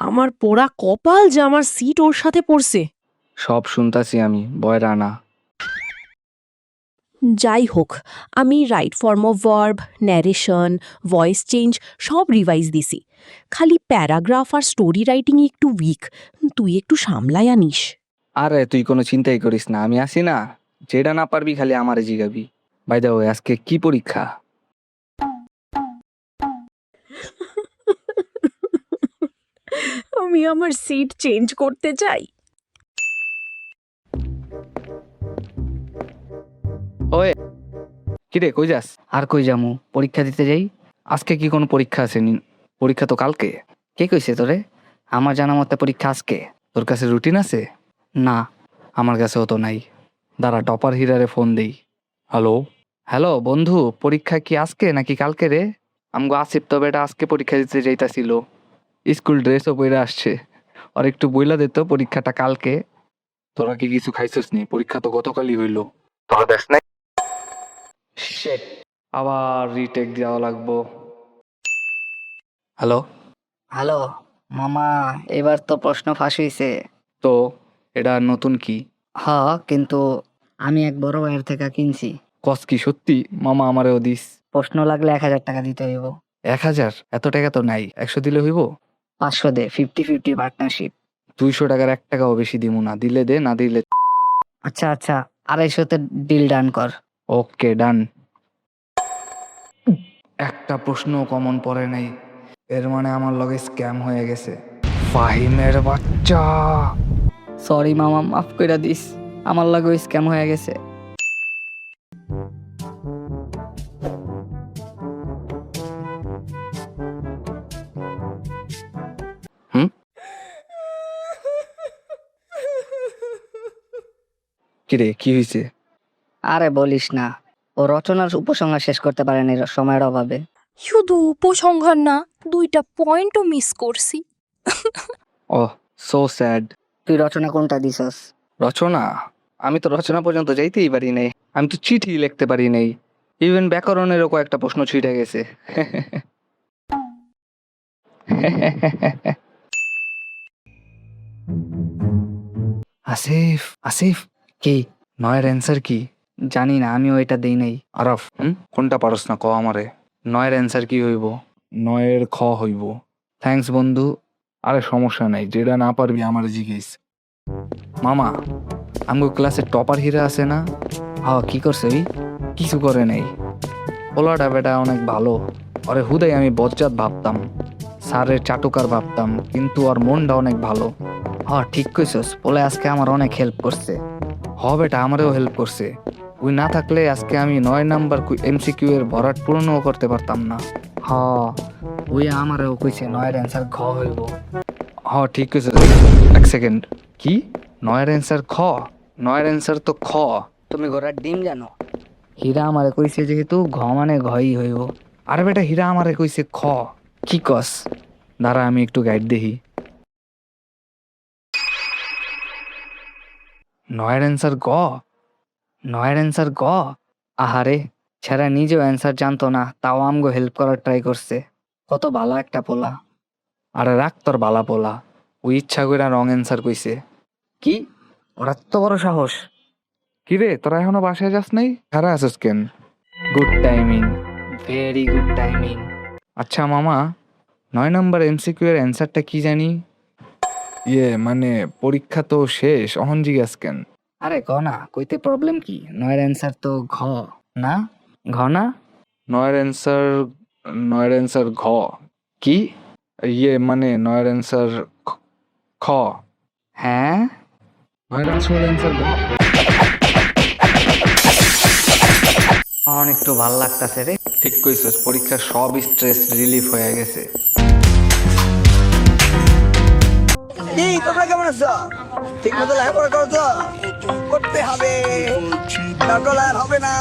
আমার পোড়া কপাল যে আমার সিট ওর সাথে পড়ছে। সব শুনতাছি আমি, বয়রা না। যাই হোক, আমি right form of verb, narration, voice change সব রিভাইজ দিছি। খালি প্যারাগ্রাফ আর স্টোরি রাইটিং একটু উইক, তুই একটু সামলাই আনিস। আরে তুই কোনো চিন্তাই করিস না, আমি আসি না। যেটা না পারবি খালি আমারে জিগাবি। বাই দা ওয়ে, আজকে কি পরীক্ষা? আমি আমার সিট চেঞ্জ করতে চাই। ওয়ে, কিরে কই যাস? আর কই যামু, পরীক্ষা দিতে যাই। আজকে কি কোনো পরীক্ষা আছে? পরীক্ষা তো কালকে। কে কইছে তোরে? আমার জানা মতে পরীক্ষা আজকে। তোর কাছে রুটিন আছে? না, আমার কাছেও তো নাই। দাঁড়া, টপার হিরারে ফোন দেই। হ্যালো হ্যালো বন্ধু, পরীক্ষা কি আজকে নাকি কালকে রে? আমগো আসিফ তো বেটা আজকে পরীক্ষা দিতে যাইতাছিল। স্কুল ড্রেসও পরে আসছে। আর একটু বইলা দে তো, পরীক্ষাটা কালকে। তোরা কি কিছু খাইছিস নি? পরীক্ষা তো গতকালই হইলো। তোরা দেখ নাই? শিট, আবার রিটেক দেওয়া লাগবো। হ্যালো হ্যালো মামা, এবার তো প্রশ্ন ফাঁস হইছে। তো এটা আর নতুন কি? হ, কিন্তু আমি এক বড় ভাইয়ের থেকে কিনছি। কস কি সত্যি? মামা আমারেও দিস। প্রশ্ন লাগলে 1,000 টাকা দিতে হইব। 1000? এত টাকা তো নাই, 100 দিলে হইব। 500 দে, 50-50 পার্টনারশিপ। 200 টাকার 1 টাকাও বেশি দিমু না, দিলে দে, না দিলে। আচ্ছা আচ্ছা, 250-তে ডিল ডান কর। ওকে ডান। একটা প্রশ্ন কমন পড়ে নাই, এর মানে আমার লগে স্ক্যাম হয়ে গেছে। ফাহিমের বাচ্চা। সরি মামা, মাফ কইরা দিস, আমার লাগে স্ক্যাম হয়ে গেছে। কিরে কি হয়েছে? আরে বলিস না, ও রচনার উপসংহার শেষ করতে পারেনি সময়ের অভাবে। শুধু উপসংহার না, 2টা পয়েন্টও মিস করছি। ওহ, সো স্যাড। তুই রচনা কোনটা দিছস? রচনা? আমি তো রচনা পর্যন্ত যাইতেই পারি নাই। আমি তো চিঠি লিখতে পারি নাই। ইভেন ব্যাকরণেরও কয়েকটা প্রশ্ন ছুটে গেছে। আসিফ আসিফ, কি? নয়ের অ্যান্সার কি? জানি না, আমিও এটা দেই নাই। আরফ, কোনটা পারস না ক আমারে। নয়ের অ্যান্সার কি হইব? নয়ের খ হইব। থ্যাঙ্কস বন্ধু। আরে সমস্যা নাই, যেটা না পারবি আমার জিজ্ঞেস। মামা, আমগো ক্লাসে টপার হিরা আছে না? হ, কি করছে ওই? কিছু করে নাই। পোলাটা বেটা অনেক ভালো। ওরে হুদাই আমি বজ্জাত ভাবতাম, স্যারের চাটুকার ভাবতাম, কিন্তু ওর মনটা অনেক ভালো। হ, ঠিক কইছস, বলে আজকে আমার অনেক হেল্প করছে। হ বেটা, আমারও হেল্প করছে। ওই না থাকলে আজকে আমি 9 নাম্বার এমসিকিউ এর ভরাট পূরণও করতে পারতাম না। হ, ওই আমারও কইছে 9-এর অ্যান্সার ঘ হইব। হ ঠিক আছে। এক সেকেন্ড, কি? 9-এর অ্যান্সার খ? 9-এর অ্যান্সার তো খ। তুমি ঘোড়ার ডিম জানো? হীরা আমারে কইছে যেহেতু ঘ মানে ঘই হইব। আরে বেটা, হীরা আমারে কইছে খ। কি কস? দাঁড়া আমি একটু গাইড দেখি। 9-এর অ্যান্সার গ? 9-এর অ্যান্সার গ? আহারে, ছেড়া নিজেও অ্যান্সার জানতো না, তাও আমগো হেল্প করার ট্রাই করছে। কত ভালো একটা পোলা। আরে রাখ তোর বালা পোলা, ওই ইচ্ছা কইরা রং অ্যান্সার কইছে। কি? ওরা তো বড় সাহস! কিরে তোরা এখনো বাসায় যাস নাই? খারা আছিস কেন? Good timing. Very good timing. আচ্ছা মামা, 9 নাম্বার এমসিকিউ এর অ্যান্সারটা কি জানি? মানে পরীক্ষা তো শেষ, অহন জিজ্ঞাস কেন? আরে ঘ না, কইতে প্রবলেম কি? 9-এর অ্যান্সার তো ঘ না? ঘ না? 9-এর অ্যান্সার, 9-এর অ্যান্সার ঘ? কি? মানে 9-এর অ্যান্সার খ? হ্যাঁ, 9-এর অ্যান্সার ঘ? অন একটু ভাল লাগতাছে রে। ঠিক কইছিস, পরীক্ষার সব স্ট্রেস রিলিফ হয়ে গেছে। কি তোমরা কেমন আছো? ঠিক মতো লেখাপড়া করছো? করতে হবে, না করলে আর হবে না।